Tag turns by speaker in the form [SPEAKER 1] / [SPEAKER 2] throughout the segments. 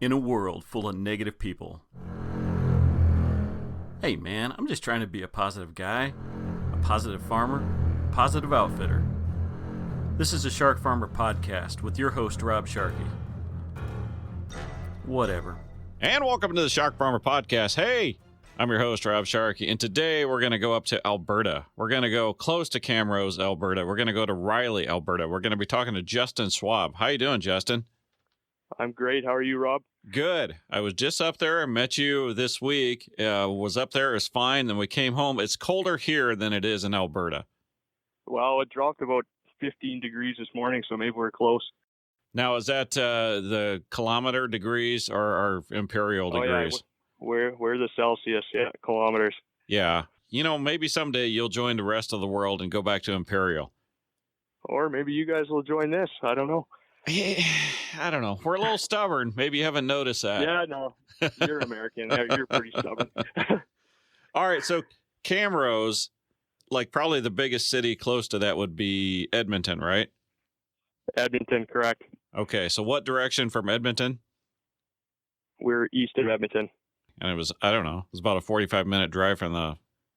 [SPEAKER 1] in a world full of negative people. Hey man, I'm just trying to be a positive guy, a positive farmer, a positive outfitter. This is a Shark Farmer podcast with your host, Rob Sharkey. Whatever.
[SPEAKER 2] And welcome to the Shark Farmer podcast. Hey, I'm your host, Rob Sharkey, and today we're going to go up to Alberta. We're going to go close to Camrose, Alberta. We're going to go to Riley, Alberta. We're going to be talking to Justin Schwab. How you doing, Justin?
[SPEAKER 3] I'm great. How are you, Rob?
[SPEAKER 2] Good. I was just up there. I met you this week. Was up there. It was fine. Then we came home. It's colder here than it is in Alberta.
[SPEAKER 3] Well, it dropped about 15 degrees this morning, so maybe we're close.
[SPEAKER 2] Now, is that the kilometer degrees or imperial degrees?
[SPEAKER 3] Yeah. We're the Celsius, kilometers.
[SPEAKER 2] Yeah. You know, maybe someday you'll join the rest of the world and go back to imperial.
[SPEAKER 3] Or maybe you guys will join this. I don't know.
[SPEAKER 2] I don't know. We're a little stubborn. Maybe you haven't noticed that.
[SPEAKER 3] Yeah, no. You're American. You're pretty stubborn.
[SPEAKER 2] All right. So Camrose, like probably the biggest city close to that would be Edmonton, right?
[SPEAKER 3] Edmonton, correct.
[SPEAKER 2] Okay. So what direction from Edmonton?
[SPEAKER 3] We're east of Edmonton.
[SPEAKER 2] And it was, I don't know, it was about a 45-minute drive from the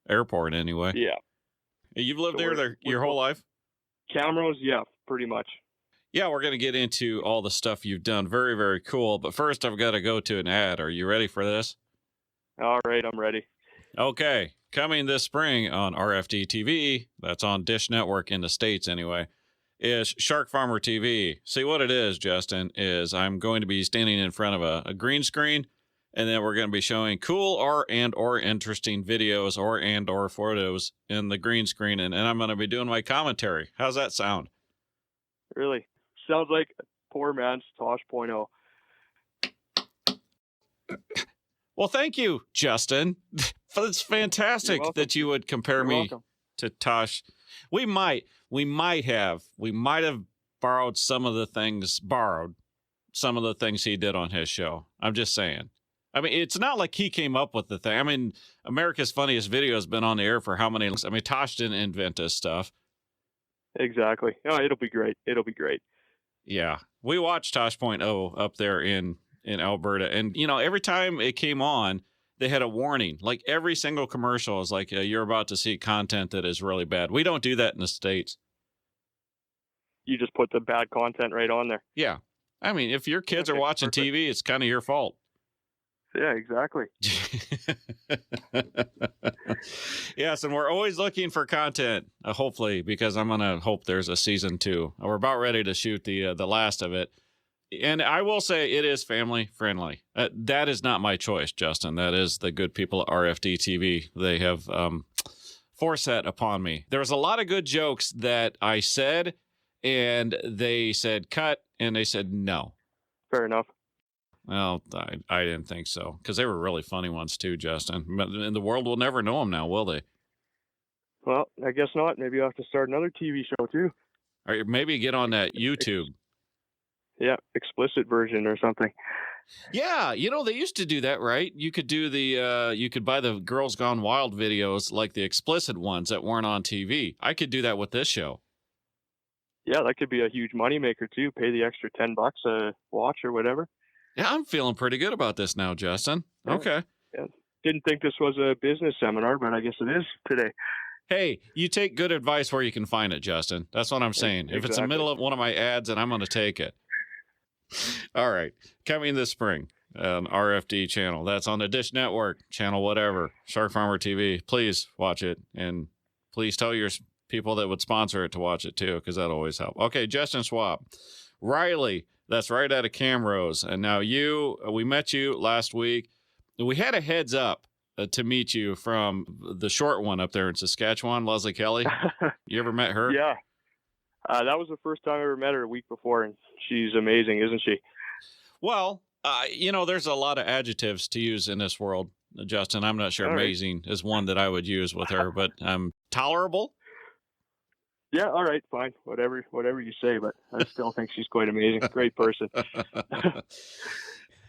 [SPEAKER 2] airport anyway.
[SPEAKER 3] Yeah.
[SPEAKER 2] You've lived there your whole life?
[SPEAKER 3] Camrose, yeah, pretty much.
[SPEAKER 2] Yeah, we're going to get into all the stuff you've done. Very, very cool. But first, I've got to go to an ad. Are you ready for this?
[SPEAKER 3] All right, I'm ready.
[SPEAKER 2] Okay. Coming this spring on RFD TV, that's on Dish Network in the States anyway, is Shark Farmer TV. See, what it is, Justin, is I'm going to be standing in front of a green screen, and then we're going to be showing cool or interesting videos or photos in the green screen, and I'm going to be doing my commentary. How's that sound?
[SPEAKER 3] Really? Sounds like poor man's Tosh.0.
[SPEAKER 2] Well, thank you, Justin. It's fantastic that you would compare me to Tosh. We might have borrowed some of the things he did on his show. I'm just saying. I mean, it's not like he came up with the thing. I mean, America's Funniest Video has been on the air for how many? I mean, Tosh didn't invent this stuff.
[SPEAKER 3] Exactly. Oh, it'll be great. It'll be great.
[SPEAKER 2] Yeah. We watched Tosh.0 up there in Alberta. And, you know, every time it came on, they had a warning. Like every single commercial is like, you're about to see content that is really bad. We don't do that in the States.
[SPEAKER 3] You just put the bad content right on there.
[SPEAKER 2] Yeah. I mean, if your kids are watching perfect. TV, it's kind of your fault.
[SPEAKER 3] Yeah, exactly.
[SPEAKER 2] Yes, and we're always looking for content, hopefully, because I'm going to hope there's a season 2. We're about ready to shoot the last of it. And I will say it is family friendly. That is not my choice, Justin. That is the good people at RFD TV. They have forced that upon me. There was a lot of good jokes that I said, and they said cut, and they said no.
[SPEAKER 3] Fair enough.
[SPEAKER 2] Well, I didn't think so, because they were really funny ones too, Justin. And the world will never know them now, will they?
[SPEAKER 3] Well, I guess not. Maybe I'll have to start another TV show too.
[SPEAKER 2] Or maybe get on that YouTube.
[SPEAKER 3] Yeah, explicit version or something.
[SPEAKER 2] Yeah, you know, they used to do that, right? You could do you could buy the Girls Gone Wild videos, like the explicit ones that weren't on TV. I could do that with this show.
[SPEAKER 3] Yeah, that could be a huge moneymaker too. Pay the extra $10 a watch or whatever.
[SPEAKER 2] Yeah, I'm feeling pretty good about this now, Justin.
[SPEAKER 3] Yeah.
[SPEAKER 2] Okay.
[SPEAKER 3] Yeah. Didn't think this was a business seminar, but I guess it is today.
[SPEAKER 2] Hey, you take good advice where you can find it, Justin. That's what I'm saying. Exactly. If it's in the middle of one of my ads, then I'm going to take it. All right. Coming this spring, RFD channel. That's on the Dish Network, channel whatever, Shark Farmer TV. Please watch it, and please tell your people that would sponsor it to watch it too, because that'll always help. Okay, Justin Schwab. Riley. That's right out of Camrose. And now we met you last week. We had a heads up to meet you from the short one up there in Saskatchewan, Leslie Kelly. You ever met her?
[SPEAKER 3] Yeah. That was the first time I ever met her a week before, and she's amazing, isn't she?
[SPEAKER 2] Well, you know, there's a lot of adjectives to use in this world, Justin. I'm not sure amazing is one that I would use with her, but tolerable.
[SPEAKER 3] Yeah, all right, fine. Whatever you say, but I still think she's quite amazing. Great person.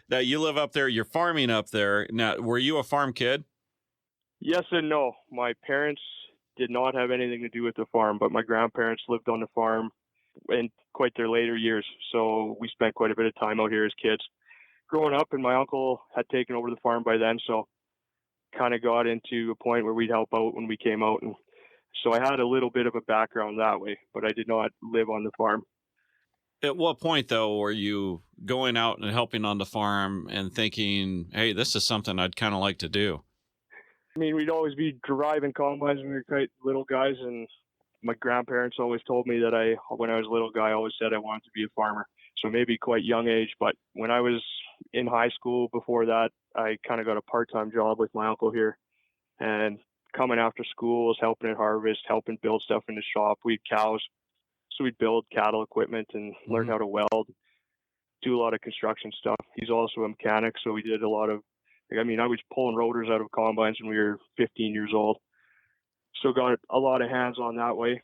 [SPEAKER 2] Now, you live up there. You're farming up there. Now, were you a farm kid?
[SPEAKER 3] Yes and no. My parents did not have anything to do with the farm, but my grandparents lived on the farm in quite their later years. So we spent quite a bit of time out here as kids. growing up, and my uncle had taken over the farm by then, so kind of got into a point where we'd help out when we came out. And so I had a little bit of a background that way, but I did not live on the farm.
[SPEAKER 2] At what point, though, were you going out and helping on the farm and thinking, hey, this is something I'd kind of like to do?
[SPEAKER 3] I mean, we'd always be driving combines when we were quite little guys, and my grandparents always told me that when I was a little guy, I always said I wanted to be a farmer. So maybe quite young age, but when I was in high school before that, I kind of got a part-time job with my uncle here, and coming after school was helping at harvest, helping build stuff in the shop. We had cows, so we'd build cattle equipment and learn how to weld, do a lot of construction stuff. He's also a mechanic, so we did a lot of, I was pulling rotors out of combines when we were 15 years old. So got a lot of hands on that way.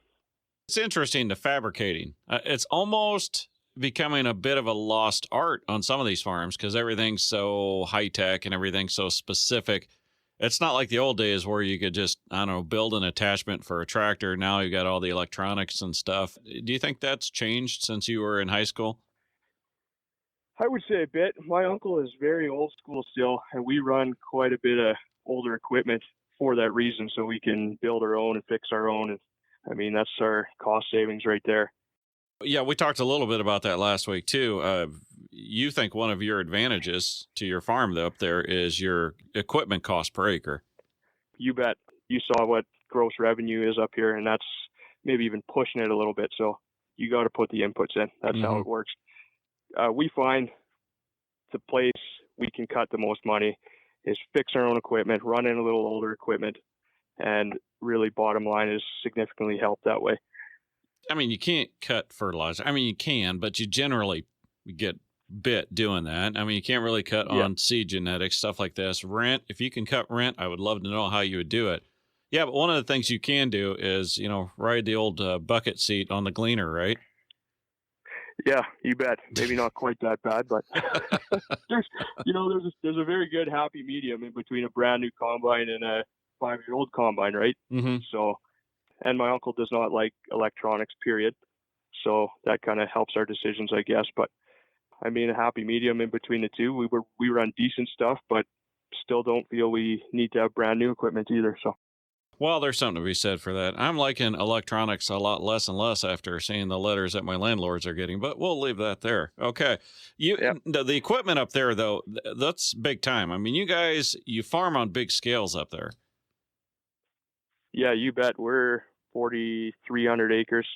[SPEAKER 2] It's interesting, the fabricating. It's almost becoming a bit of a lost art on some of these farms because everything's so high-tech and everything's so specific. It's not like the old days where you could just, build an attachment for a tractor. Now you got all the electronics and stuff. Do you think that's changed since you were in high school?
[SPEAKER 3] I would say a bit. My uncle is very old school still, and we run quite a bit of older equipment for that reason, so we can build our own and fix our own. And that's our cost savings right there.
[SPEAKER 2] Yeah, we talked a little bit about that last week too. You think one of your advantages to your farm though, up there is your equipment cost per acre.
[SPEAKER 3] You bet. You saw what gross revenue is up here, and that's maybe even pushing it a little bit. So you got to put the inputs in. That's how it works. We find the place we can cut the most money is fix our own equipment, run in a little older equipment, and really bottom line is significantly help that way.
[SPEAKER 2] You can't cut fertilizer. You can, but you generally get bit doing that. You can't really cut on seed genetics, stuff like this. Rent, if you can cut rent, I would love to know how you would do it. Yeah, but one of the things you can do is, ride the old bucket seat on the gleaner, right?
[SPEAKER 3] Yeah, you bet. Maybe not quite that bad, but there's a very good happy medium in between a brand new combine and a 5-year-old combine, right? Mm-hmm. So, and my uncle does not like electronics, period. So that kind of helps our decisions, I guess. But a happy medium in between the two. We run decent stuff, but still don't feel we need to have brand new equipment either. So.
[SPEAKER 2] Well, there's something to be said for that. I'm liking electronics a lot less and less after seeing the letters that my landlords are getting, but we'll leave that there. Okay. The equipment up there, though, that's big time. You guys, you farm on big scales up there.
[SPEAKER 3] Yeah, you bet. We're 4,300 acres,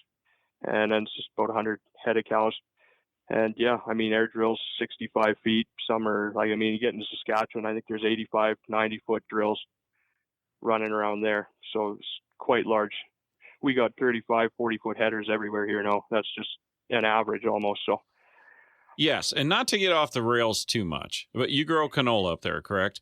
[SPEAKER 3] and then it's just about 100 head of cows. And yeah, air drills 65 feet. Some are you get into Saskatchewan, I think there's 85, 90 foot drills running around there. So it's quite large. We got 35, 40 foot headers everywhere here now. That's just an average almost. So.
[SPEAKER 2] Yes. And not to get off the rails too much, but you grow canola up there, correct?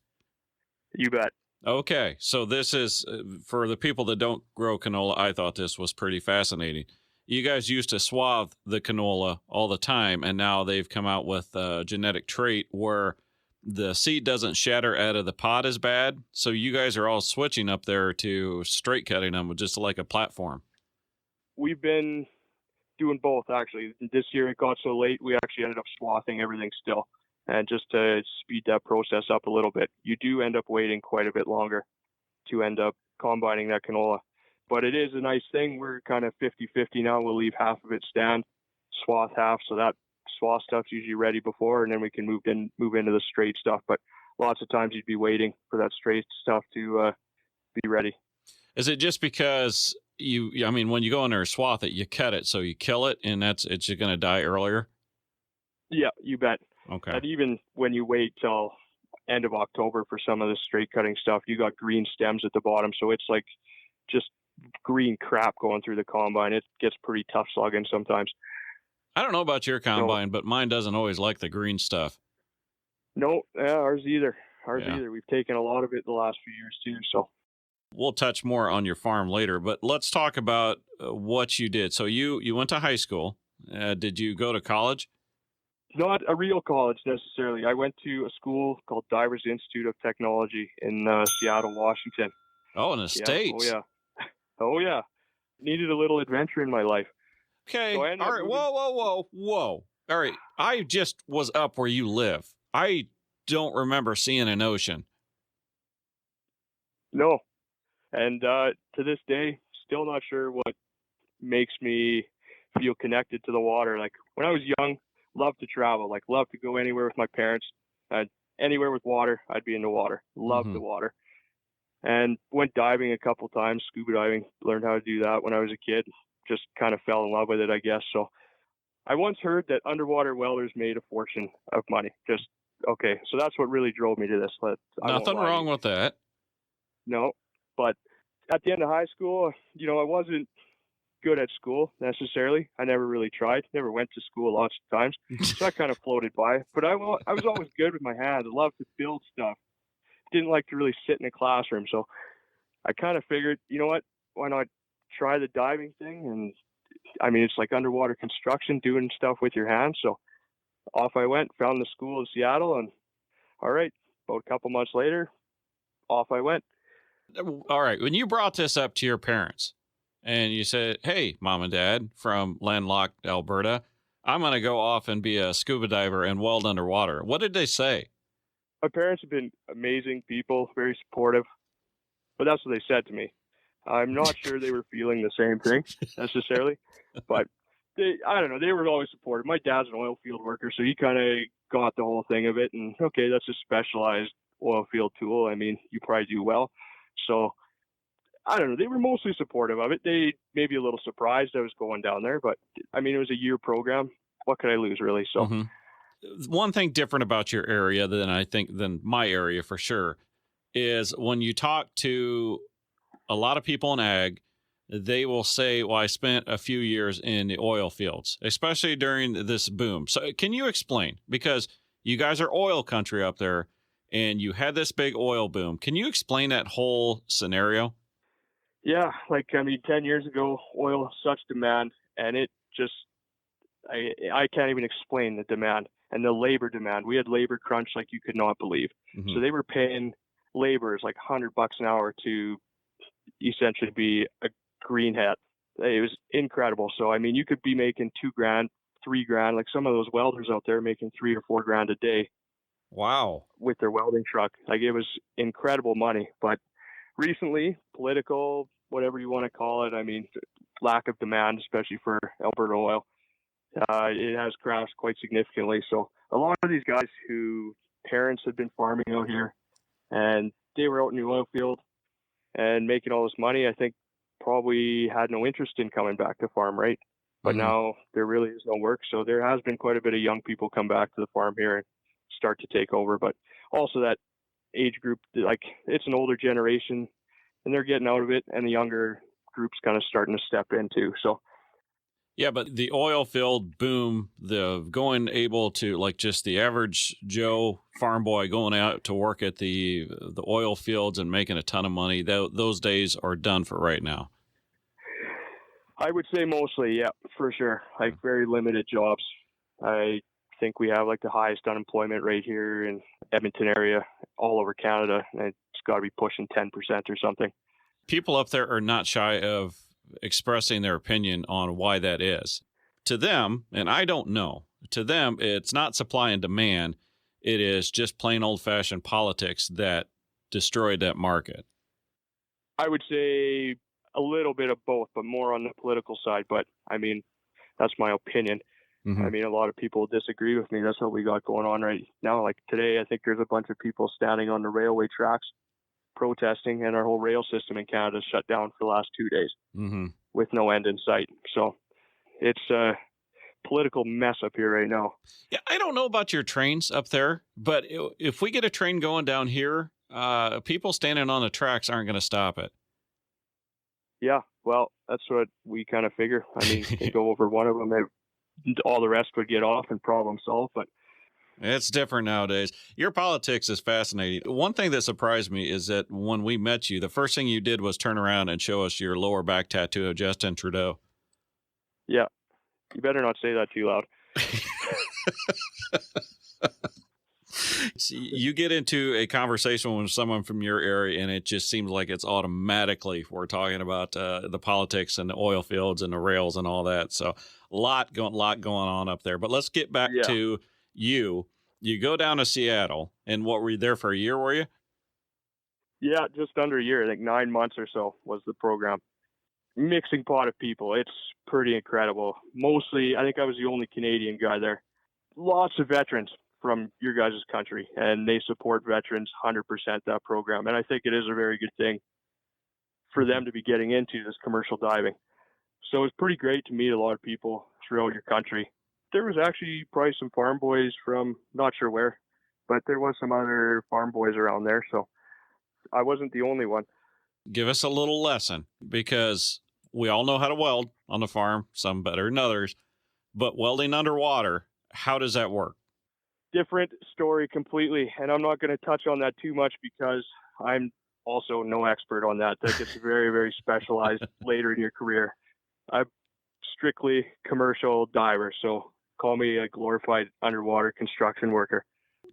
[SPEAKER 3] You bet.
[SPEAKER 2] Okay. So this is for the people that don't grow canola. I thought this was pretty fascinating. You guys used to swathe the canola all the time, and now they've come out with a genetic trait where the seed doesn't shatter out of the pod as bad. So you guys are all switching up there to straight cutting them with just like a platform.
[SPEAKER 3] We've been doing both, actually. This year it got so late, we actually ended up swathing everything still. And just to speed that process up a little bit, you do end up waiting quite a bit longer to end up combining that canola. But it is a nice thing. We're kind of 50-50 now. We'll leave half of it stand, swath half, so that swath stuff's usually ready before, and then we can move into the straight stuff. But lots of times you'd be waiting for that straight stuff to be ready.
[SPEAKER 2] Is it just because when you go in there and swath it, you cut it, so you kill it, and it's just going to die earlier?
[SPEAKER 3] Yeah, you bet.
[SPEAKER 2] Okay.
[SPEAKER 3] And even when you wait till end of October for some of the straight cutting stuff, you got green stems at the bottom, so it's like just green crap going through the combine. It gets pretty tough slugging sometimes.
[SPEAKER 2] I don't know about your combine, but mine doesn't always like the green stuff.
[SPEAKER 3] No, ours either. We've taken a lot of it the last few years too. So
[SPEAKER 2] we'll touch more on your farm later, but let's talk about what you did. So you went to high school. Did you go to college?
[SPEAKER 3] Not a real college necessarily. I went to a school called Divers Institute of Technology in Seattle, Washington.
[SPEAKER 2] Oh, in the States.
[SPEAKER 3] Oh yeah. Needed a little adventure in my life.
[SPEAKER 2] Okay. So all right. Whoa. All right. I just was up where you live. I don't remember seeing an ocean.
[SPEAKER 3] No. And to this day, still not sure what makes me feel connected to the water. Like when I was young, loved to travel, like loved to go anywhere with my parents. Anywhere with water, I'd be in the water. Loved the water. And went diving a couple times, scuba diving, learned how to do that when I was a kid. Just kind of fell in love with it, I guess. So I once heard that underwater welders made a fortune of money. Just, okay, so that's what really drove me to this.
[SPEAKER 2] Nothing wrong with that.
[SPEAKER 3] No, but at the end of high school, I wasn't good at school necessarily. I never really tried, never went to school lots of times. So I kind of floated by. But I was always good with my hands. I loved to build stuff. Didn't like to really sit in a classroom. So I kind of figured, you know what, why not try the diving thing? And I mean, it's like underwater construction, doing stuff with your hands. So off I went, found the school in Seattle, and all right, about a couple months later, off I went.
[SPEAKER 2] All right. When you brought this up to your parents and you said, hey, mom and dad from landlocked Alberta, I'm going to go off and be a scuba diver and weld underwater, what did they say?
[SPEAKER 3] My parents have been amazing people, very supportive, but that's what they said to me. I'm not sure they were feeling the same thing necessarily, but I don't know. They were always supportive. My dad's an oil field worker, so he kind of got the whole thing of it. And okay, that's a specialized oil field tool. I mean, you probably do well. So I don't know. They were mostly supportive of it. They may be a little surprised I was going down there, but I mean, it was a year program. What could I lose, really? So
[SPEAKER 2] one thing different about your area than my area for sure is when you talk to a lot of people in ag, they will say, well, I spent a few years in the oil fields, especially during this boom. So can you explain? Because you guys are oil country up there and you had this big oil boom. Can you explain that whole scenario?
[SPEAKER 3] Yeah, 10 years ago, oil, such demand, and it just, I can't even explain the demand and the labor demand. We had labor crunch like you could not believe. So they were paying laborers like $100 an hour to essentially be a green hat. It was incredible. So, I mean, you could be making $2,000, $3,000, like some of those welders out there making $3,000 or $4,000 a day.
[SPEAKER 2] Wow.
[SPEAKER 3] With their welding truck. Like it was incredible money. But recently, political, whatever you want to call it, I mean, lack of demand, especially for Alberta oil, it has crashed quite significantly. So a lot of these guys who parents had been farming out here and they were out in the oil field and making all this money, I think probably had no interest in coming back to farm, right? But now there really is no work. So there has been quite a bit of young people come back to the farm here and start to take over. But also that age group, like it's an older generation and they're getting out of it, and the younger group's kind of starting to step in too. So
[SPEAKER 2] yeah, but the oil field boom, the going able to, like, just the average Joe farm boy going out to work at the oil fields and making a ton of money, those days are done for right now.
[SPEAKER 3] I would say mostly, yeah, for sure. Like very limited jobs. I think we have like the highest unemployment rate here in Edmonton area, all over Canada, and it's got to be pushing 10% or something.
[SPEAKER 2] People up there are not shy of expressing their opinion on why that is. To them, and I don't know, to them, it's not supply and demand. It is just plain old-fashioned politics that destroyed that market.
[SPEAKER 3] I would say a little bit of both, but more on the political side. But, I mean, that's my opinion. I mean, a lot of people disagree with me. That's what we got going on right now. Like today, I think there's a bunch of people standing on the railway tracks protesting, and our whole rail system in Canada is shut down for the last 2 days with no end in sight. So it's a political mess up here right now.
[SPEAKER 2] Yeah, I don't know about your trains up there, but if we get a train going down here, people standing on the tracks aren't going to stop it.
[SPEAKER 3] Yeah, well, that's what we kind of figure. I mean, they go over one of them, all the rest would get off and problem solved, but
[SPEAKER 2] it's different nowadays. Your politics is fascinating. One thing that surprised me is that when we met you, the first thing you did was turn around and show us your lower back tattoo of Justin Trudeau.
[SPEAKER 3] Yeah. You better not say that too loud.
[SPEAKER 2] You get into a conversation with someone from your area, and it just seems like it's automatically we're talking about the politics and the oil fields and the rails and all that. So a lot going on up there. But let's get back to you. You go down to Seattle, and what, were you there for a year, were you?
[SPEAKER 3] Yeah, just under a year. I think 9 months or so was the program. Mixing pot of people. It's pretty incredible. Mostly, I think I was the only Canadian guy there. Lots of veterans from your guys' country, and they support veterans 100%, that program. And I think it is a very good thing for them to be getting into this commercial diving. So it's pretty great to meet a lot of people throughout your country. There was actually probably some farm boys from not sure where, but there was some other farm boys around there. So I wasn't the only one.
[SPEAKER 2] Give us a little lesson, because we all know how to weld on the farm, some better than others, but welding underwater, how does that work?
[SPEAKER 3] Different story completely. And I'm not going to touch on that too much because I'm also no expert on that. That gets very, very specialized later in your career. I'm strictly commercial diver, so call me a glorified underwater construction worker.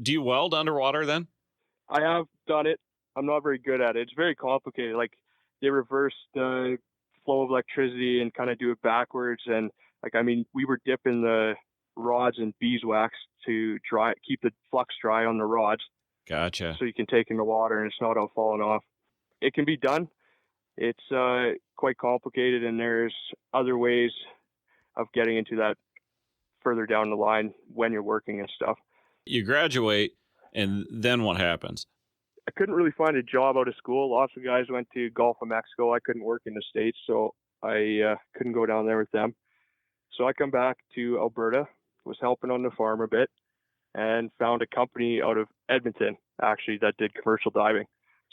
[SPEAKER 2] Do you weld underwater then?
[SPEAKER 3] I have done it. I'm not very good at it. It's very complicated. Like, they reverse the flow of electricity and kind of do it backwards. And we were dipping the rods in beeswax to keep the flux dry on the rods.
[SPEAKER 2] Gotcha.
[SPEAKER 3] So you can take in the water and it's not all falling off. It can be done. It's quite complicated, and there's other ways of getting into that further down the line when you're working and stuff.
[SPEAKER 2] You graduate, and then what happens?
[SPEAKER 3] I couldn't really find a job out of school. Lots of guys went to Gulf of Mexico. I couldn't work in the States, so I couldn't go down there with them. So I come back to Alberta, was helping on the farm a bit, and found a company out of Edmonton, actually, that did commercial diving.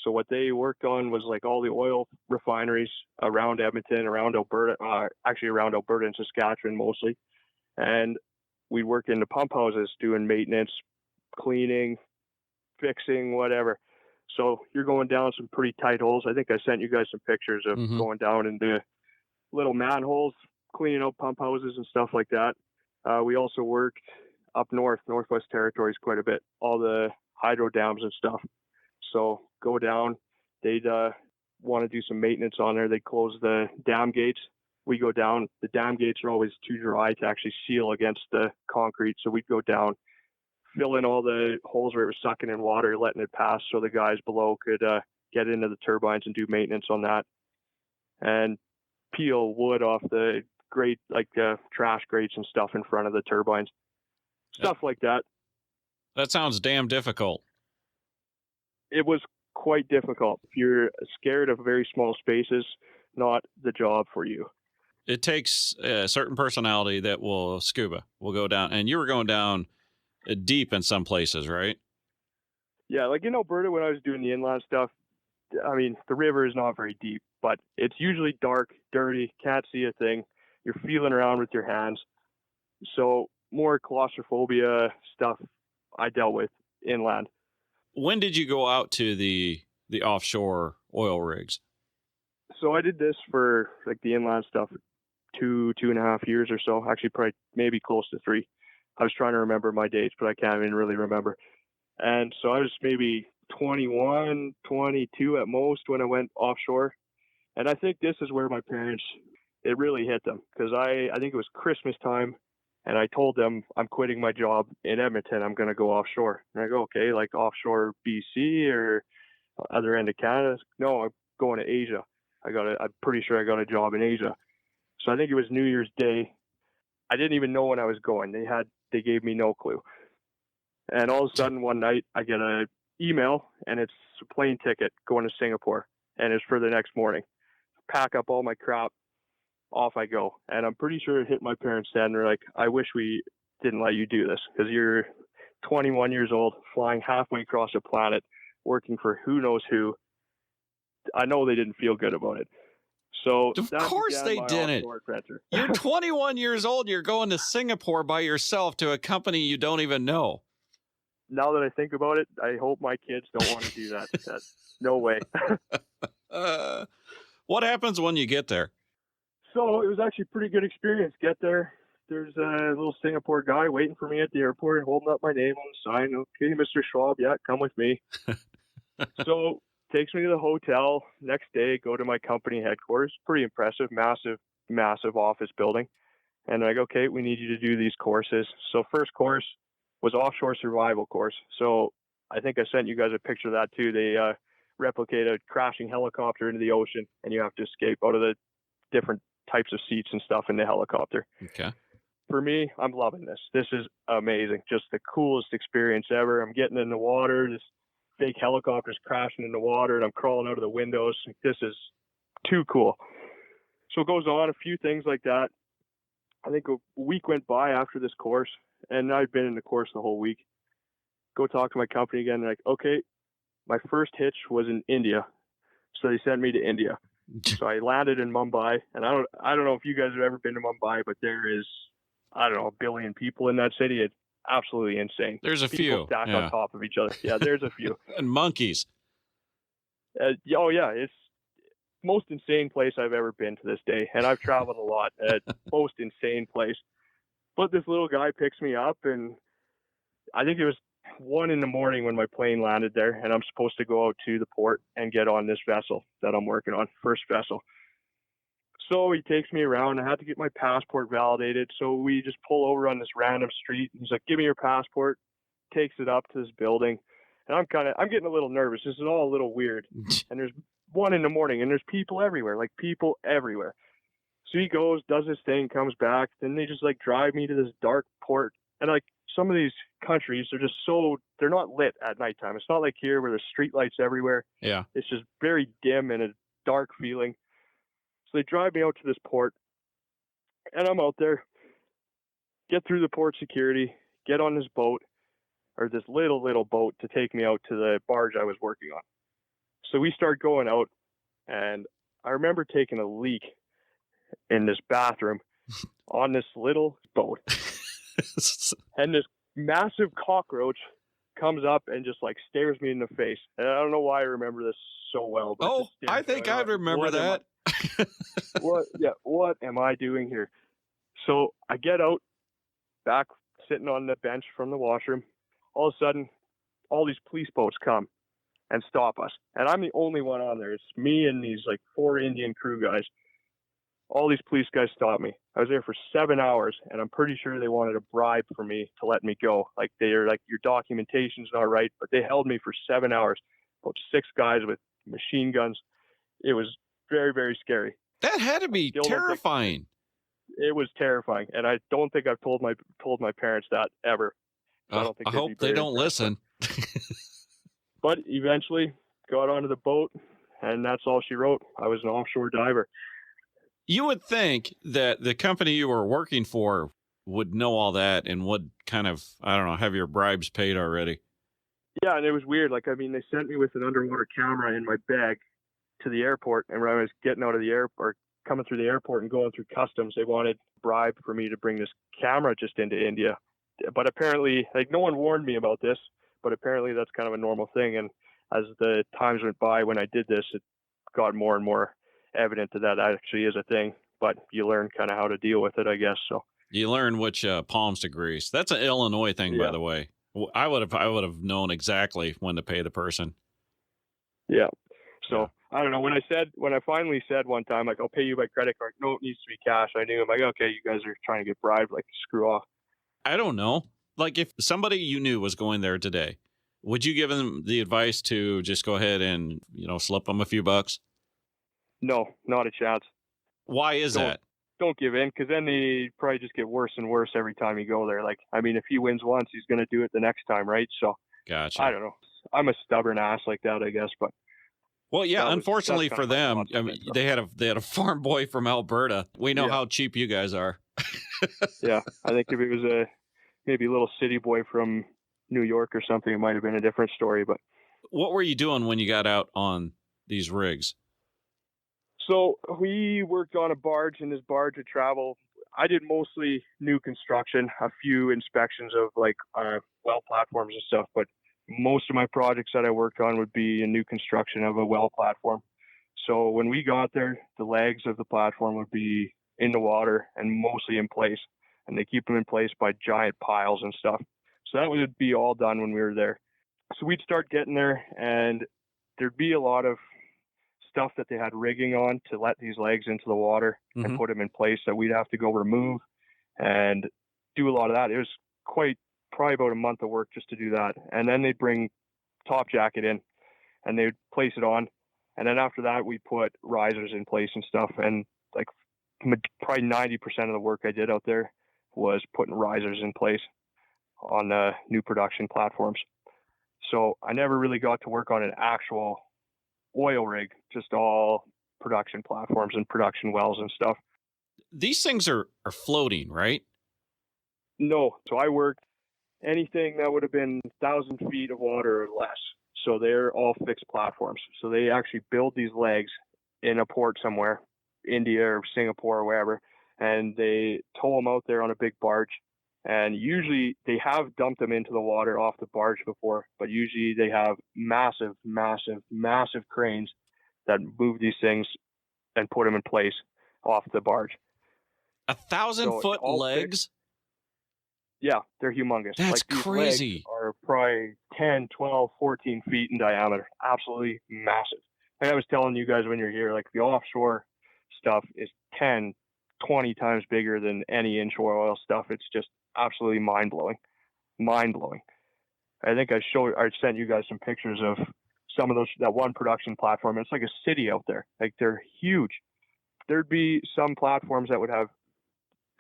[SPEAKER 3] So what they worked on was like all the oil refineries around Edmonton, around Alberta, around Alberta and Saskatchewan mostly. And we'd work in the pump houses doing maintenance, cleaning, fixing, whatever. So you're going down some pretty tight holes. I think I sent you guys some pictures of going down into little manholes, cleaning out pump houses and stuff like that. We also worked up north, Northwest Territories quite a bit, all the hydro dams and stuff. So go down, they'd want to do some maintenance on there. They close the dam gates. We go down. The dam gates are always too dry to actually seal against the concrete. So we'd go down, fill in all the holes where it was sucking in water, letting it pass so the guys below could get into the turbines and do maintenance on that. And peel wood off the grate, like trash grates and stuff in front of the turbines. Stuff like that.
[SPEAKER 2] That sounds damn difficult.
[SPEAKER 3] It was quite difficult. If you're scared of very small spaces, not the job for you.
[SPEAKER 2] It takes a certain personality that will scuba, will go down. And you were going down deep in some places, right?
[SPEAKER 3] Yeah, like in Alberta when I was doing the inland stuff, I mean, the river is not very deep, but it's usually dark, dirty, can't see a thing. You're feeling around with your hands. So more claustrophobia stuff I dealt with inland.
[SPEAKER 2] When did you go out to the offshore oil rigs?
[SPEAKER 3] So I did this for like the inland stuff 2.5 years or so. Actually, probably maybe close to 3. I was trying to remember my dates, but I can't even really remember. And so I was maybe 21, 22 at most when I went offshore. And I think this is where my parents, it really hit them, because I think it was Christmas time. And I told them I'm quitting my job in Edmonton. I'm going to go offshore. And I go, okay, like offshore BC or other end of Canada? No, I'm going to Asia. I'm pretty sure I got a job in Asia. So I think it was New Year's Day. I didn't even know when I was going. They gave me no clue. And all of a sudden one night I get an email, and it's a plane ticket going to Singapore, and it's for the next morning. Pack up all my crap. Off I go. And I'm pretty sure it hit my parents' head, and they're like, I wish we didn't let you do this, because you're 21 years old, flying halfway across the planet, working for who knows who. I know they didn't feel good about it. So
[SPEAKER 2] of course they didn't. You're 21 years old. You're going to Singapore by yourself to a company you don't even know.
[SPEAKER 3] Now that I think about it, I hope my kids don't want to do that. No way.
[SPEAKER 2] What happens when you get there?
[SPEAKER 3] So it was actually a pretty good experience. Get there. There's a little Singapore guy waiting for me at the airport, holding up my name on the sign. Okay, Mr. Schwab, yeah, come with me. So takes me to the hotel. Next day, go to my company headquarters. Pretty impressive, massive office building. And I go, okay, we need you to do these courses. So first course, was offshore survival course. So I think I sent you guys a picture of that too. They replicate a crashing helicopter into the ocean, and you have to escape out of the different types of seats and stuff in the helicopter.
[SPEAKER 2] Okay.
[SPEAKER 3] For me, I'm loving this. This is amazing. Just the coolest experience ever. I'm getting in the water. This fake helicopter's crashing in the water, and I'm crawling out of the windows. This is too cool. So it goes on, a few things like that. I think a week went by after this course, and I've been in the course the whole week. Go talk to my company again. They're like, okay, my first hitch was in India. So they sent me to India. So I landed in Mumbai, and I don't know if you guys have ever been to Mumbai, but there is, I don't know, 1 billion people in that city. It's absolutely insane.
[SPEAKER 2] There's a
[SPEAKER 3] people
[SPEAKER 2] few.
[SPEAKER 3] stacked
[SPEAKER 2] Yeah.
[SPEAKER 3] on top of each other. Yeah, there's a few.
[SPEAKER 2] And monkeys.
[SPEAKER 3] Oh yeah, it's most insane place I've ever been to this day, and I've traveled a lot. Most insane place. But this little guy picks me up, and I think it was 1 a.m. when my plane landed there, and I'm supposed to go out to the port and get on this vessel that I'm working on, first vessel. So he takes me around. I had to get my passport validated. So we just pull over on this random street. He's like, give me your passport. Takes it up to this building. And I'm getting a little nervous. This is all a little weird. And there's 1 a.m. and there's people everywhere, like people everywhere. So he goes, does his thing, comes back. Then they just like drive me to this dark port. And like some of these countries, they're not lit at nighttime. It's not like here where there's street lights everywhere.
[SPEAKER 2] Yeah.
[SPEAKER 3] It's just very dim and a dark feeling. So they drive me out to this port, and I'm out there, get through the port security, get on this boat, or this little boat to take me out to the barge I was working on. So we start going out, and I remember taking a leak in this bathroom on this little boat. And this massive cockroach comes up and just like stares me in the face. And I don't know why I remember this so well. But
[SPEAKER 2] Oh, I think I remember that.
[SPEAKER 3] What am I doing here? So I get out, back sitting on the bench from the washroom. All of a sudden, all these police boats come and stop us. And I'm the only one on there. It's me and these like 4 Indian crew guys. All these police guys stopped me. I was there for 7 hours, and I'm pretty sure they wanted a bribe for me to let me go. Like they're like, your documentation's not right, but they held me for 7 hours. About 6 guys with machine guns. It was very, very scary.
[SPEAKER 2] That had to be terrifying.
[SPEAKER 3] It was terrifying, and I don't think I've told my parents that ever.
[SPEAKER 2] I hope they don't listen.
[SPEAKER 3] But eventually got onto the boat, and that's all she wrote. I was an offshore diver.
[SPEAKER 2] You would think that the company you were working for would know all that and would kind of, I don't know, have your bribes paid already.
[SPEAKER 3] Yeah, and it was weird. Like, I mean, they sent me with an underwater camera in my bag to the airport, and when I was getting out of the airport, coming through the airport and going through customs, they wanted a bribe for me to bring this camera just into India. But apparently, like, no one warned me about this, but apparently that's kind of a normal thing. And as the times went by when I did this, it got more and more evident that actually is a thing. But you learn kind of how to deal with it, I guess. So
[SPEAKER 2] you learn which palms to grease. That's an Illinois thing, by the way. I would have known exactly when to pay the person.
[SPEAKER 3] Yeah. So I don't know. When I finally said one time, like, I'll pay you by credit card. No, it needs to be cash. I knew. I'm like, okay, you guys are trying to get bribed. Like, screw off.
[SPEAKER 2] I don't know. Like, if somebody you knew was going there today, would you give them the advice to just go ahead and, slip them a few bucks?
[SPEAKER 3] No, not a chance.
[SPEAKER 2] Why is that?
[SPEAKER 3] Don't give in, because then they probably just get worse and worse every time you go there. Like, I mean, if he wins once, he's going to do it the next time, right? So,
[SPEAKER 2] gotcha.
[SPEAKER 3] I don't know. I'm a stubborn ass like that, I guess. But
[SPEAKER 2] well, yeah. Unfortunately for them, I mean, they had a farm boy from Alberta. We know how cheap you guys are.
[SPEAKER 3] Yeah, I think if it was maybe a little city boy from New York or something, it might have been a different story. But
[SPEAKER 2] what were you doing when you got out on these rigs?
[SPEAKER 3] So we worked on a barge, and this barge would travel. I did mostly new construction, a few inspections of like well platforms and stuff, but most of my projects that I worked on would be a new construction of a well platform. So when we got there, the legs of the platform would be in the water and mostly in place, and they keep them in place by giant piles and stuff. So that would be all done when we were there. So we'd start getting there, and there'd be a lot of stuff that they had rigging on to let these legs into the water and put them in place that we'd have to go remove and do a lot of that. It was quite probably about a month of work just to do that. And then they'd bring top jacket in and they'd place it on. And then after that, we put risers in place and stuff. And like probably 90% of the work I did out there was putting risers in place on the new production platforms. So I never really got to work on an actual oil rig, just all production platforms and production wells and stuff.
[SPEAKER 2] These things are floating, right?
[SPEAKER 3] No. So I worked anything that would have been 1,000 feet of water or less. So they're all fixed platforms. So they actually build these legs in a port somewhere, India or Singapore or wherever, and they tow them out there on a big barge. And usually they have dumped them into the water off the barge before, but usually they have massive, massive, massive cranes that move these things and put them in place off the barge.
[SPEAKER 2] 1,000-foot legs?
[SPEAKER 3] Yeah, they're humongous.
[SPEAKER 2] That's
[SPEAKER 3] these
[SPEAKER 2] crazy.
[SPEAKER 3] Legs are probably 10, 12, 14 feet in diameter. Absolutely massive. Like I was telling you guys when you're here, like the offshore stuff is 10, 20 times bigger than any inshore oil stuff. It's just absolutely mind-blowing. Mind-blowing. I think I sent you guys some pictures of some of those, that one production platform. It's like a city out there. Like they're huge. There'd be some platforms that would have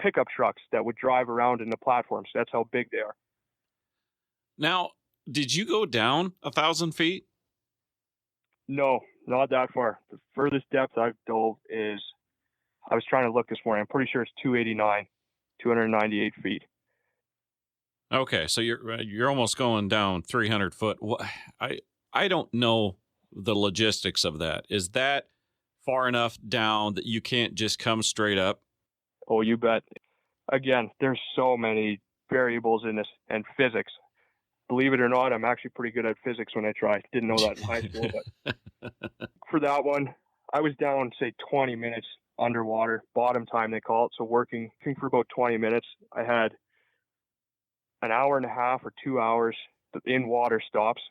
[SPEAKER 3] pickup trucks that would drive around in the platforms. That's how big they are.
[SPEAKER 2] Now, did you go down 1,000 feet?
[SPEAKER 3] No, not that far. The furthest depth I've dove is, I was trying to look this morning. I'm pretty sure it's 298 feet.
[SPEAKER 2] Okay, so you're almost going down 300 foot. I don't know the logistics of that. Is that far enough down that you can't just come straight up?
[SPEAKER 3] Oh, you bet. Again, there's so many variables in this, and physics. Believe it or not, I'm actually pretty good at physics when I try. Didn't know that in high school, but for that one, I was down, say, 20 minutes underwater, bottom time they call it. So working for about 20 minutes. I had an hour and a half or 2 hours in water stops.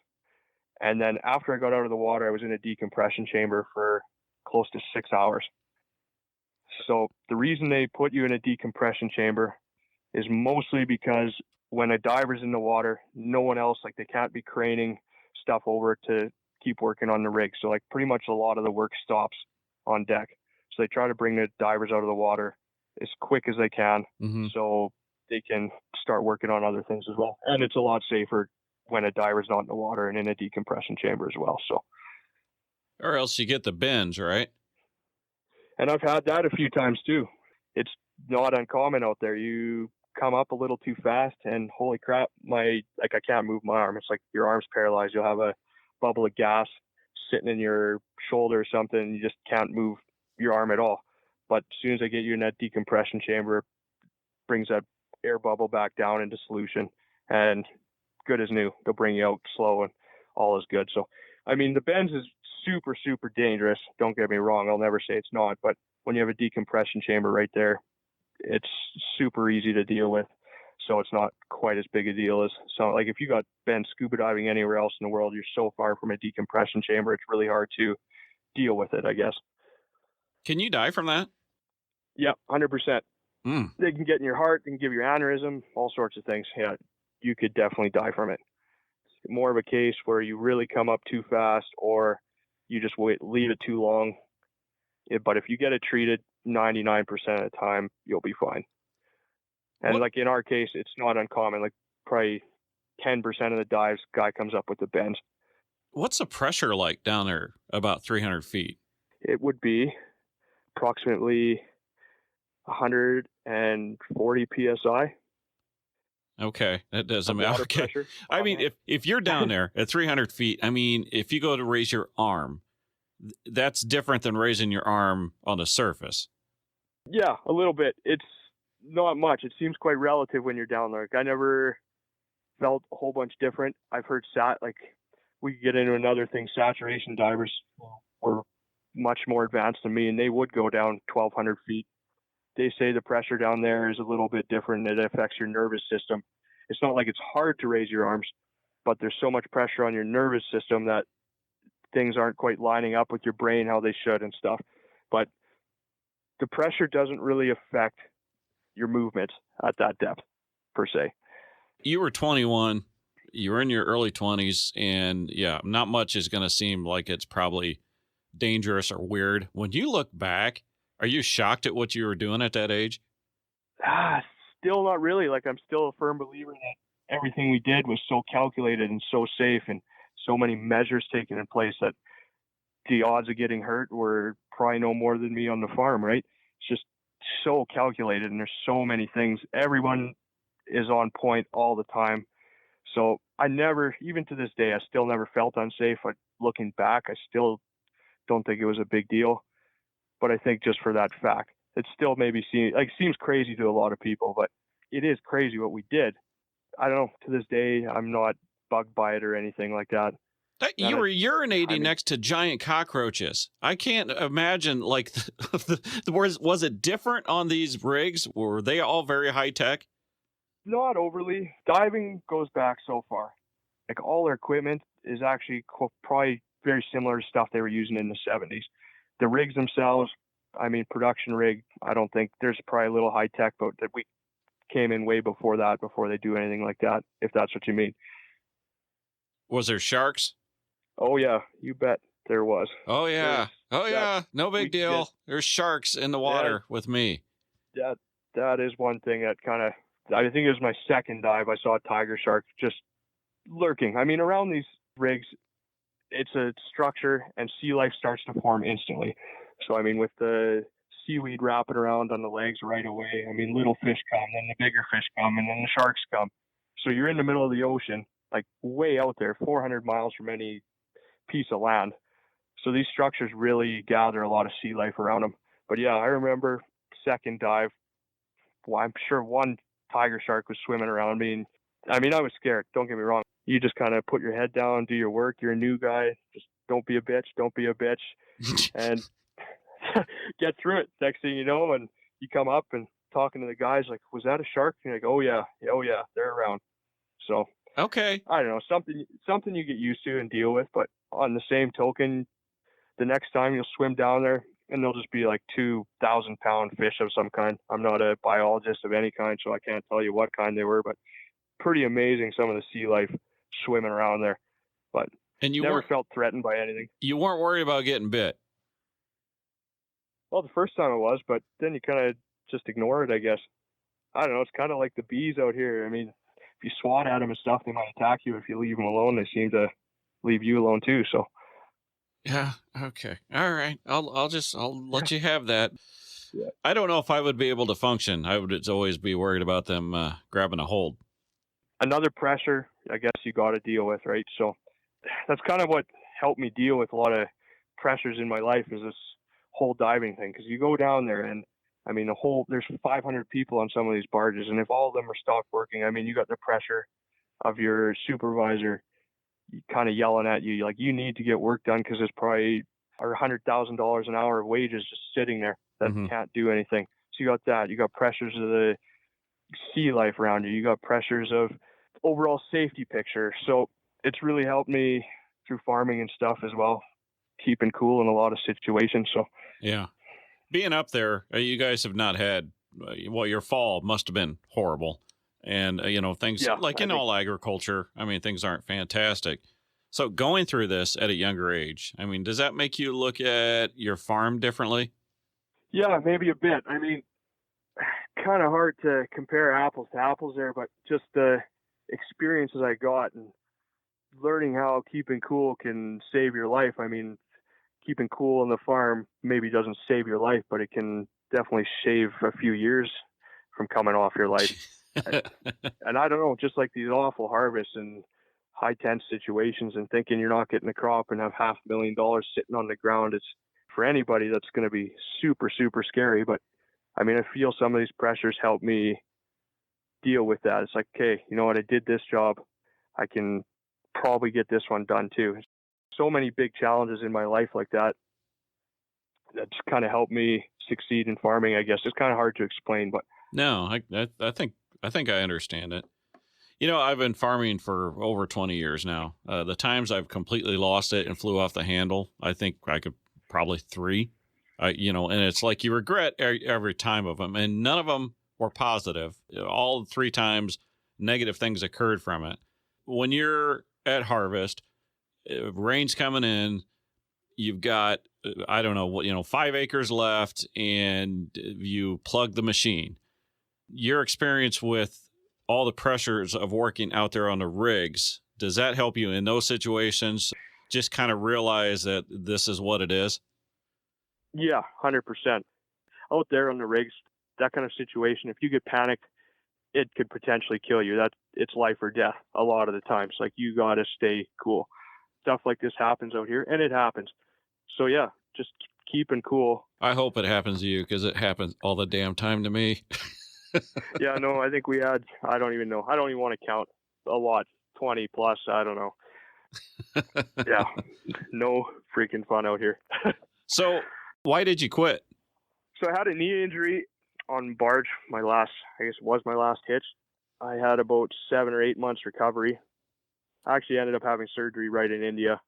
[SPEAKER 3] And then after I got out of the water, I was in a decompression chamber for close to 6 hours. So the reason they put you in a decompression chamber is mostly because when a diver's in the water, no one else, like they can't be craning stuff over to keep working on the rig. So like pretty much a lot of the work stops on deck. So they try to bring the divers out of the water as quick as they can, so they can start working on other things as well. And it's a lot safer when a diver's not in the water and in a decompression chamber as well. So,
[SPEAKER 2] or else you get the binge, right?
[SPEAKER 3] And I've had that a few times too. It's not uncommon out there. You come up a little too fast and holy crap, I can't move my arm. It's like your arm's paralyzed. You'll have a bubble of gas sitting in your shoulder or something, and you just can't move your arm at all. But as soon as I get you in that decompression chamber, it brings that air bubble back down into solution and good as new. They'll bring you out slow and all is good. So, I mean, the bends is super, super dangerous. Don't get me wrong. I'll never say it's not. But when you have a decompression chamber right there, it's super easy to deal with. So it's not quite as big a deal as so. Like if you got been scuba diving anywhere else in the world, you're so far from a decompression chamber, it's really hard to deal with it, I guess.
[SPEAKER 2] Can you die from that?
[SPEAKER 3] Yeah, 100%. They can get in your heart, they can give you aneurysm, all sorts of things. Yeah, you could definitely die from it. It's more of a case where you really come up too fast or you just leave it too long. But if you get it treated 99% of the time, you'll be fine. And like in our case, it's not uncommon. Like probably 10% of the dives, guy comes up with a bend.
[SPEAKER 2] What's the pressure like down there about 300 feet?
[SPEAKER 3] It would be approximately 140 PSI.
[SPEAKER 2] Okay, that doesn't matter. Okay. I mean, if you're down there at 300 feet, I mean, if you go to raise your arm, that's different than raising your arm on the surface.
[SPEAKER 3] Yeah, a little bit. It's not much. It seems quite relative when you're down there. Like, I never felt a whole bunch different. I've heard we could get into another thing. Saturation divers were much more advanced than me, and they would go down 1,200 feet. They say the pressure down there is a little bit different. It affects your nervous system. It's not like it's hard to raise your arms, but there's so much pressure on your nervous system that things aren't quite lining up with your brain how they should and stuff. But the pressure doesn't really affect your movement at that depth per se.
[SPEAKER 2] You were 21, you were in your early 20s, and yeah, not much is going to seem like it's probably dangerous or weird. When you look back, are you shocked at what you were doing at that age?
[SPEAKER 3] Still not really. Like, I'm still a firm believer that everything we did was so calculated and so safe, and so many measures taken in place that the odds of getting hurt were probably no more than me on the farm, right? It's just so calculated, and there's so many things. Everyone is on point all the time. So I never, even to this day, I still never felt unsafe. But looking back, I still don't think it was a big deal. But I think just for that fact, it still maybe seems crazy to a lot of people, but it is crazy what we did. I don't know, to this day, I'm not bugged by it or anything like that.
[SPEAKER 2] You were urinating next to giant cockroaches. I can't imagine, like, was it different on these rigs? Were they all very high tech?
[SPEAKER 3] Not overly. Diving goes back so far. Like, all our equipment is actually probably very similar to stuff they were using in the 70s. The rigs themselves, I mean, production rig, I don't think there's probably a little high tech, but that we came in way before that, before they do anything like that, if that's what you mean.
[SPEAKER 2] Was there sharks?
[SPEAKER 3] Oh, yeah, you bet there was.
[SPEAKER 2] Oh, yeah. No big deal. There's sharks in the water with me.
[SPEAKER 3] That is one thing that kind of, I think it was my second dive. I saw a tiger shark just lurking. I mean, around these rigs, it's a structure, and sea life starts to form instantly. So, I mean, with the seaweed wrapping around on the legs right away, I mean, little fish come, then the bigger fish come, and then the sharks come. So you're in the middle of the ocean, like way out there, 400 miles from any piece of land. So these structures really gather a lot of sea life around them. But yeah, I remember second dive, well, I'm sure one tiger shark was swimming around me. And, I mean, I was scared. Don't get me wrong. You just kind of put your head down, do your work. You're a new guy. Just don't be a bitch, and get through it. Next thing you know, and you come up and talking to the guys like, was that a shark? And you're like, oh yeah, they're around. So
[SPEAKER 2] okay,
[SPEAKER 3] I don't know, something you get used to and deal with. But on the same token, the next time you'll swim down there, and they'll just be like 2,000-pound fish of some kind. I'm not a biologist of any kind, so I can't tell you what kind they were, but pretty amazing, some of the sea life swimming around there. But
[SPEAKER 2] and you
[SPEAKER 3] never felt threatened by anything.
[SPEAKER 2] You weren't worried about getting bit?
[SPEAKER 3] Well, the first time I was, but then you kind of just ignore it, I guess. I don't know. It's kind of like the bees out here. I mean, if you swat at them and stuff, they might attack you. If you leave them alone, they seem to leave you alone too. So.
[SPEAKER 2] Yeah. Okay. All right. I'll let you have that. Yeah. I don't know if I would be able to function. I would always be worried about them grabbing a hold.
[SPEAKER 3] Another pressure, I guess you got to deal with, right? So that's kind of what helped me deal with a lot of pressures in my life, is this whole diving thing. Because you go down there, and I mean, there's 500 people on some of these barges, and if all of them are stopped working, I mean, you got the pressure of your supervisor kind of yelling at you, like, you need to get work done, because there's probably $100,000 an hour of wages just sitting there that can't do anything. So you got that. You got pressures of the sea life around you. You got pressures of overall safety picture. So it's really helped me through farming and stuff as well, keeping cool in a lot of situations. So
[SPEAKER 2] yeah, being up there, you guys have not had, your fall must have been horrible. And, things all agriculture, I mean, things aren't fantastic. So going through this at a younger age, I mean, does that make you look at your farm differently?
[SPEAKER 3] Yeah, maybe a bit. I mean, kind of hard to compare apples to apples there, but just the experiences I got and learning how keeping cool can save your life. I mean, keeping cool on the farm maybe doesn't save your life, but it can definitely shave a few years from coming off your life. And I don't know, just like these awful harvests and high tense situations and thinking you're not getting a crop and have $500,000 sitting on the ground, it's for anybody that's going to be super, super scary. But I mean, I feel some of these pressures help me deal with that. It's like, okay, you know what? I did this job. I can probably get this one done too. So many big challenges in my life like that. That's kind of helped me succeed in farming, I guess. It's kind of hard to explain, but
[SPEAKER 2] no, I think I understand it. I've been farming for over 20 years now. The times I've completely lost it and flew off the handle, I think I could probably 3. And it's like you regret every time of them, and none of them were positive. All 3 times negative things occurred from it. When you're at harvest, rain's coming in, you've got, I don't know what, 5 acres left, and you plug the machine. Your experience with all the pressures of working out there on the rigs, does that help you in those situations? Just kind of realize that this is what it is?
[SPEAKER 3] Yeah, 100%. Out there on the rigs, that kind of situation, if you get panicked, it could potentially kill you. It's life or death a lot of the times. Like, you got to stay cool. Stuff like this happens out here, and it happens. So yeah, just keeping cool.
[SPEAKER 2] I hope it happens to you, because it happens all the damn time to me.
[SPEAKER 3] Yeah, no, I think we had, I don't even know. I don't even want to count, a lot, 20 plus, I don't know. Yeah, no freaking fun out here.
[SPEAKER 2] So why did you quit?
[SPEAKER 3] So I had a knee injury on barge, I guess it was my last hitch. I had about 7 or 8 months recovery. I actually ended up having surgery right in India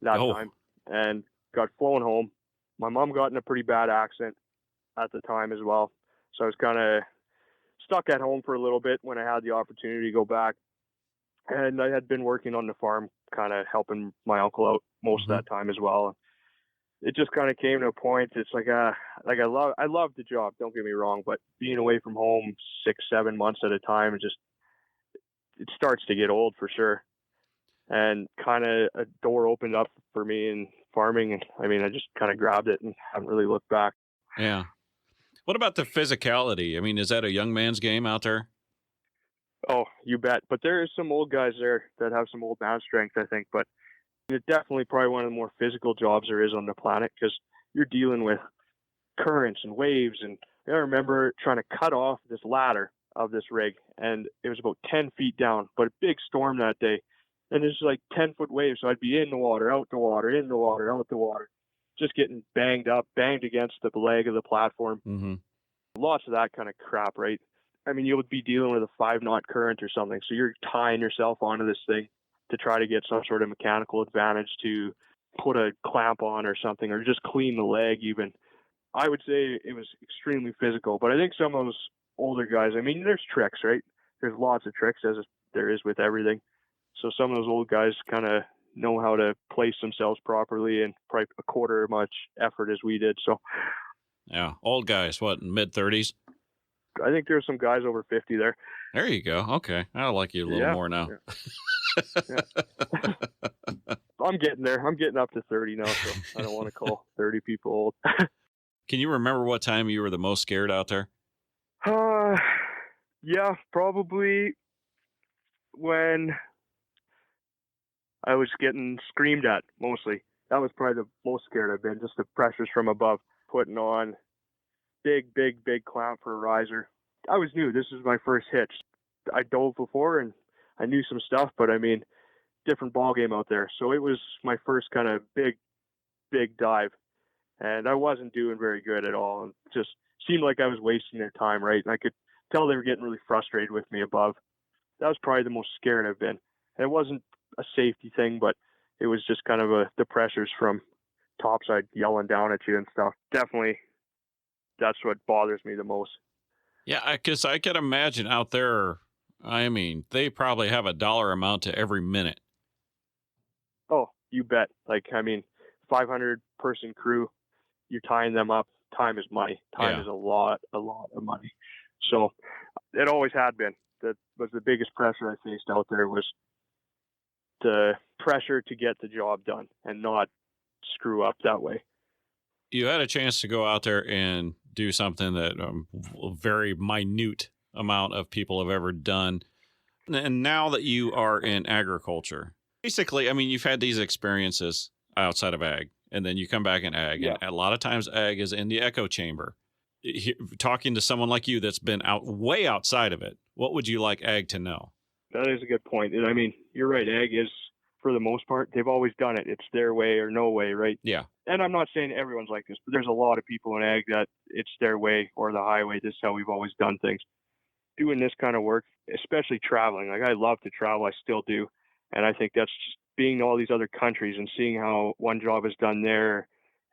[SPEAKER 3] that time, and got flown home. My mom got in a pretty bad accident at the time as well. So I was kind of stuck at home for a little bit when I had the opportunity to go back. And I had been working on the farm, kind of helping my uncle out most of that time as well. It just kind of came to a point. It's like I love the job, don't get me wrong, but being away from home 6-7 months at a time, it starts to get old for sure. And kind of a door opened up for me in farming, and I mean, I just kind of grabbed it and haven't really looked back.
[SPEAKER 2] Yeah. What about the physicality? I mean, is that a young man's game out there?
[SPEAKER 3] Oh, you bet. But there is some old guys there that have some old man strength, I think. But it's definitely probably one of the more physical jobs there is on the planet, because you're dealing with currents and waves. And I remember trying to cut off this ladder of this rig, and it was about 10 feet down, but a big storm that day. And it's like 10-foot waves. So I'd be in the water, out the water, in the water, out the water, just getting banged against the leg of the platform.
[SPEAKER 2] Mm-hmm.
[SPEAKER 3] Lots of that kind of crap, right? I mean, you would be dealing with a 5-knot current or something. So you're tying yourself onto this thing to try to get some sort of mechanical advantage to put a clamp on or something, or just clean the leg even. I would say it was extremely physical. But I think some of those older guys, I mean, there's tricks, right? There's lots of tricks, as there is with everything. So some of those old guys kind of know how to place themselves properly, and probably a quarter as much effort as we did. So
[SPEAKER 2] yeah, old guys, what, mid-30s?
[SPEAKER 3] I think there's some guys over 50 there.
[SPEAKER 2] There you go. Okay, I like you a little more now.
[SPEAKER 3] Yeah. I'm getting there. I'm getting up to 30 now, so I don't want to call 30 people old.
[SPEAKER 2] Can you remember what time you were the most scared out there?
[SPEAKER 3] Yeah, probably when I was getting screamed at, mostly. That was probably the most scared I've been, just the pressures from above, putting on big clamp for a riser. I was new. This was my first hitch. I dove before, and I knew some stuff, but I mean, different ball game out there. So it was my first kind of big dive, and I wasn't doing very good at all. And just seemed like I was wasting their time, right? And I could tell they were getting really frustrated with me above. That was probably the most scared I've been. And it wasn't a safety thing, but it was just kind of the pressures from topside yelling down at you and stuff. Definitely, that's what bothers me the most.
[SPEAKER 2] Yeah, because I can imagine out there, I mean, they probably have a dollar amount to every minute.
[SPEAKER 3] Oh, you bet. Like, I mean, 500-person crew, you're tying them up. Time is money. Time is a lot of money. So it always had been. That was the biggest pressure I faced out there, was the pressure to get the job done and not screw up that way.
[SPEAKER 2] You had a chance to go out there and do something that a very minute amount of people have ever done. And now that you are in agriculture, basically, I mean, you've had these experiences outside of ag, and then you come back in ag.
[SPEAKER 3] Yeah.
[SPEAKER 2] And a lot of times ag is in the echo chamber. Talking to someone like you that's been way outside of it, what would you like ag to know?
[SPEAKER 3] That is a good point. And I mean, you're right. Ag is, for the most part, they've always done it. It's their way or no way, right?
[SPEAKER 2] Yeah.
[SPEAKER 3] And I'm not saying everyone's like this, but there's a lot of people in ag that it's their way or the highway. This is how we've always done things. Doing this kind of work, especially traveling, like, I love to travel. I still do. And I think that's just being in all these other countries and seeing how one job is done there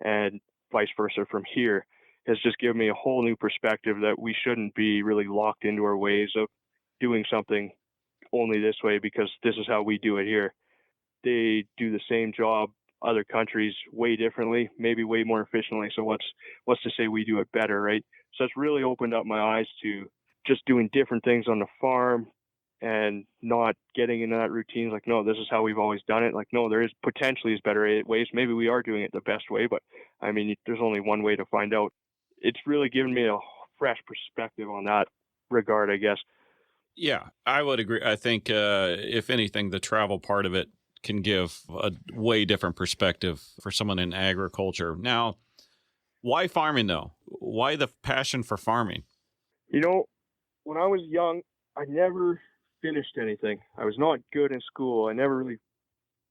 [SPEAKER 3] and vice versa from here has just given me a whole new perspective that we shouldn't be really locked into our ways of doing something only this way because this is how we do it here. They do the same job other countries way differently, maybe way more efficiently. So what's to say we do it better, right? So it's really opened up my eyes to just doing different things on the farm and not getting into that routine. Like, no, this is how we've always done it. Like, no, there is potentially better ways. Maybe we are doing it the best way, but I mean, there's only one way to find out. It's really given me a fresh perspective on that regard, I guess.
[SPEAKER 2] Yeah, I would agree. I think, if anything, the travel part of it can give a way different perspective for someone in agriculture. Now, why farming, though? Why the passion for farming?
[SPEAKER 3] You know, when I was young, I never finished anything. I was not good in school. I never really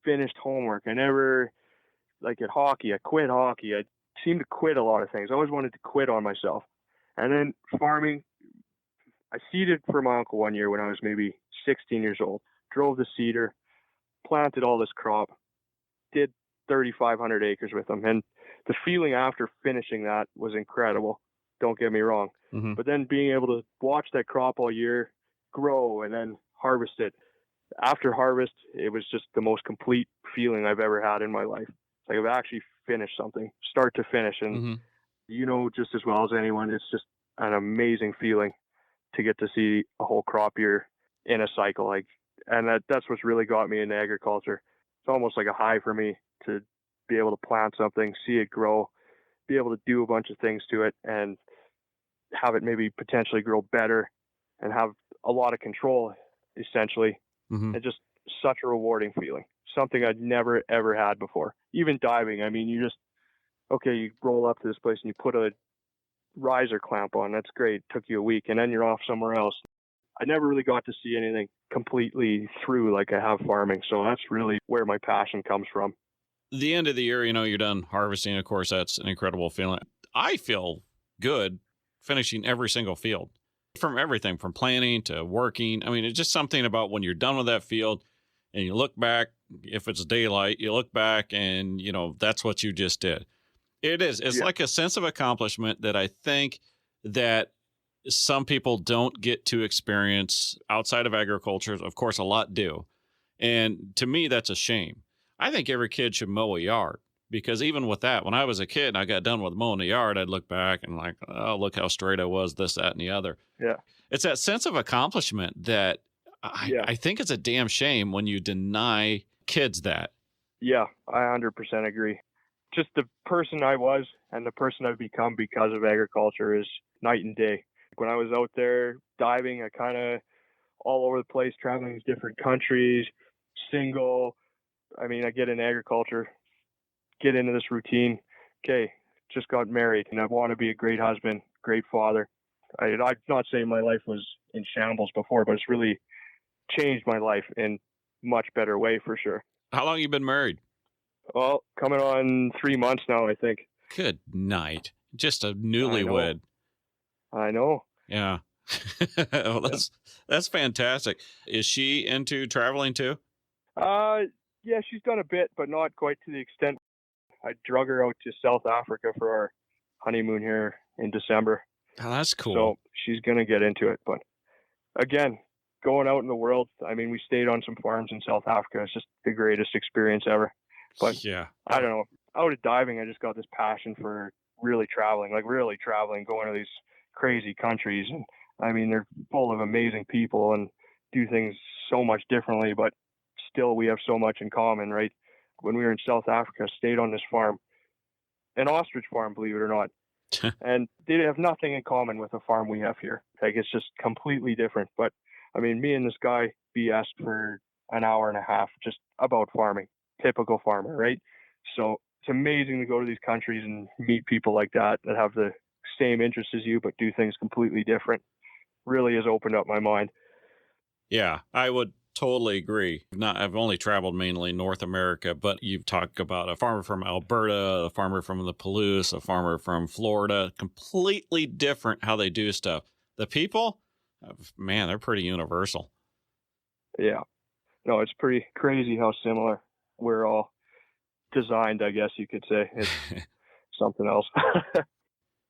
[SPEAKER 3] finished homework. I never, like at hockey, I quit hockey. I seemed to quit a lot of things. I always wanted to quit on myself. And then farming, I seeded for my uncle one year when I was maybe 16 years old. Drove the seeder, planted all this crop, did 3,500 acres with them. And the feeling after finishing that was incredible. Don't get me wrong.
[SPEAKER 2] Mm-hmm.
[SPEAKER 3] But then being able to watch that crop all year grow and then harvest it. After harvest, it was just the most complete feeling I've ever had in my life. Like I've actually finished something, start to finish. And
[SPEAKER 2] Mm-hmm.
[SPEAKER 3] you know just as well as anyone, it's just an amazing feeling to get to see a whole crop year in a cycle. Like, and that's what's really got me into agriculture. It's almost like a high for me to be able to plant something, see it grow, be able to do a bunch of things to it and have it maybe potentially grow better and have a lot of control, essentially.
[SPEAKER 2] Mm-hmm.
[SPEAKER 3] It's just such a rewarding feeling, something I'd never, ever had before. Even diving, I mean, you roll up to this place and you put a riser clamp on. That's great. Took you a week and then you're off somewhere else. I never really got to see anything completely through like I have farming. So that's really where my passion comes from.
[SPEAKER 2] The end of the year, you're done harvesting. Of course, that's an incredible feeling. I feel good finishing every single field, from everything from planting to working. I mean, it's just something about when you're done with that field and you look back, if it's daylight, you look back and, that's what you just did. It is. It's like a sense of accomplishment that I think that some people don't get to experience outside of agriculture. Of course, a lot do. And to me, that's a shame. I think every kid should mow a yard, because even with that, when I was a kid and I got done with mowing the yard, I'd look back and like, oh, look how straight I was, this, that, and the other.
[SPEAKER 3] Yeah.
[SPEAKER 2] It's that sense of accomplishment that I think it's a damn shame when you deny kids that.
[SPEAKER 3] Yeah, I 100% agree. Just the person I was and the person I've become because of agriculture is night and day. When I was out there diving, I kind of all over the place, traveling to different countries, single. I mean, I get in agriculture, get into this routine. Okay, just got married and I want to be a great husband, great father. I'm not saying my life was in shambles before, but it's really changed my life in much better way for sure.
[SPEAKER 2] How long have you been married?
[SPEAKER 3] Well, coming on 3 months now, I think.
[SPEAKER 2] Good night. Just a newlywed.
[SPEAKER 3] I know.
[SPEAKER 2] Yeah. Well, that's fantastic. Is she into traveling too?
[SPEAKER 3] Yeah, she's done a bit, but not quite to the extent. I drug her out to South Africa for our honeymoon here in December.
[SPEAKER 2] Oh, that's cool.
[SPEAKER 3] So she's going to get into it. But again, going out in the world, I mean, we stayed on some farms in South Africa. It's just the greatest experience ever. But
[SPEAKER 2] yeah,
[SPEAKER 3] I don't know. Out of diving, I just got this passion for really traveling, going to these crazy countries. And I mean, they're full of amazing people and do things so much differently, but still we have so much in common, right? When we were in South Africa, stayed on this farm, an ostrich farm, believe it or not. And they have nothing in common with a farm we have here. Like, it's just completely different. But I mean, me and this guy BS'd for an hour and a half just about farming, typical farmer, right? So it's amazing to go to these countries and meet people like that have the same interests as you, but do things completely different. Really has opened up my mind.
[SPEAKER 2] Yeah, I would totally agree. I've only traveled mainly North America, but you've talked about a farmer from Alberta, a farmer from the Palouse, a farmer from Florida, completely different how they do stuff. The people, man, they're pretty universal. Yeah.
[SPEAKER 3] No, it's pretty crazy how similar we're all designed, I guess you could say. It's something else.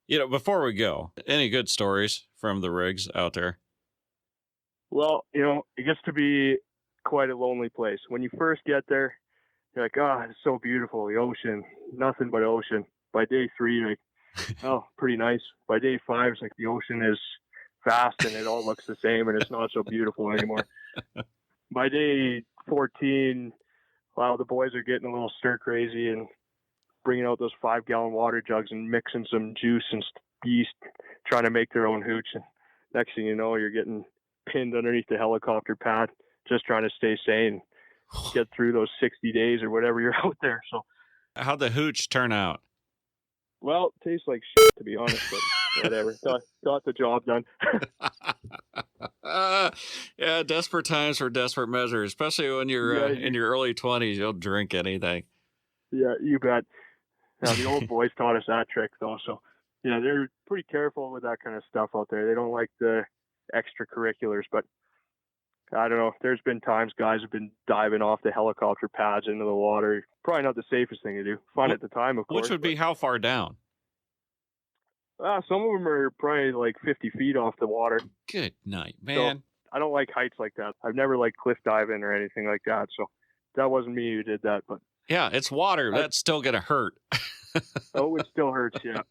[SPEAKER 2] Before we go, any good stories from the rigs out there?
[SPEAKER 3] Well, it gets to be quite a lonely place. When you first get there, you're like, oh, it's so beautiful, the ocean, nothing but ocean. By day 3, you're like, oh, pretty nice. By day 5, it's like the ocean is vast and it all looks the same and it's not so beautiful anymore. By day 14, wow, the boys are getting a little stir crazy and bringing out those 5-gallon water jugs and mixing some juice and yeast, trying to make their own hooch. And next thing you know, you're getting pinned underneath the helicopter pad, just trying to stay sane, get through those 60 days or whatever you're out there. So,
[SPEAKER 2] how'd the hooch turn out?
[SPEAKER 3] Well, it tastes like shit, to be honest, but whatever. Got the job done.
[SPEAKER 2] Yeah, desperate times for desperate measures, especially when you're in your early 20s. You'll drink anything.
[SPEAKER 3] Yeah, you bet. Now, the old boys taught us that trick, though. So, they're pretty careful with that kind of stuff out there. They don't like the extracurriculars, but I don't know. There's been times guys have been diving off the helicopter pads into the water. Probably not the safest thing to do. Fun at the time, of course.
[SPEAKER 2] Which would be how far down?
[SPEAKER 3] Some of them are probably like 50 feet off the water.
[SPEAKER 2] Good night, man.
[SPEAKER 3] So, I don't like heights like that. I've never liked cliff diving or anything like that. So that wasn't me who did that. But
[SPEAKER 2] yeah, it's water. That's still going to hurt.
[SPEAKER 3] Oh, it still hurts, yeah.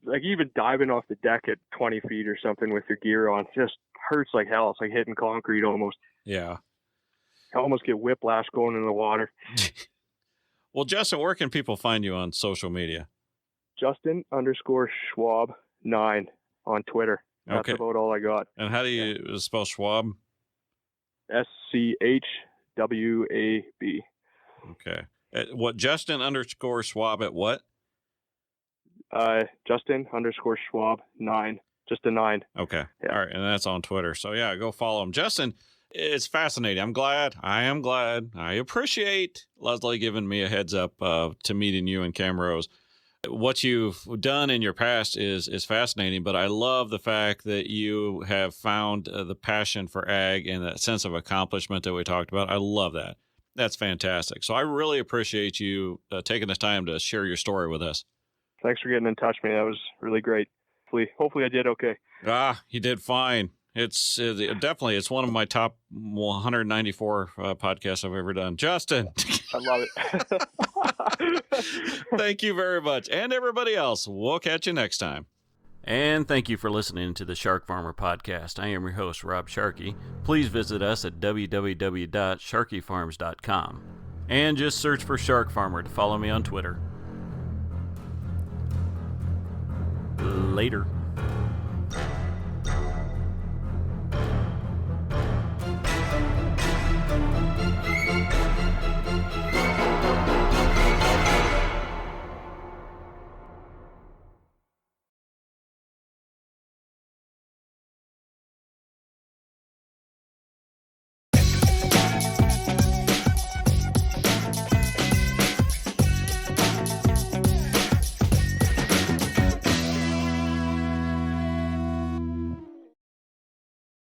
[SPEAKER 3] Like even diving off the deck at 20 feet or something with your gear on just hurts like hell. It's like hitting concrete almost.
[SPEAKER 2] Yeah.
[SPEAKER 3] I almost get whiplash going in the water.
[SPEAKER 2] Well, Justin, where can people find you on social media?
[SPEAKER 3] Justin_Schwab 9 on Twitter. That's about all I got.
[SPEAKER 2] And how do you spell Schwab?
[SPEAKER 3] SCHWAB.
[SPEAKER 2] Okay. What, Justin_Schwab at what?
[SPEAKER 3] Justin_Schwab 9. Just a 9.
[SPEAKER 2] Okay.
[SPEAKER 3] Yeah.
[SPEAKER 2] All right. And that's on Twitter. So yeah, go follow him. Justin, it's fascinating. I am glad. I appreciate Leslie giving me a heads up to meeting you in Camrose. What you've done in your past is fascinating, but I love the fact that you have found the passion for ag and that sense of accomplishment that we talked about. I love that. That's fantastic. So I really appreciate you taking the time to share your story with us.
[SPEAKER 3] Thanks for getting in touch with me. That was really great. Hopefully I did okay.
[SPEAKER 2] You did fine. It's definitely, it's one of my top 194 podcasts I've ever done. Justin.
[SPEAKER 3] I love it.
[SPEAKER 2] Thank you very much. And everybody else, we'll catch you next time.
[SPEAKER 1] And thank you for listening to the Shark Farmer Podcast. I am your host, Rob Sharkey. Please visit us at www.sharkyfarms.com. And just search for Shark Farmer to follow me on Twitter. Later.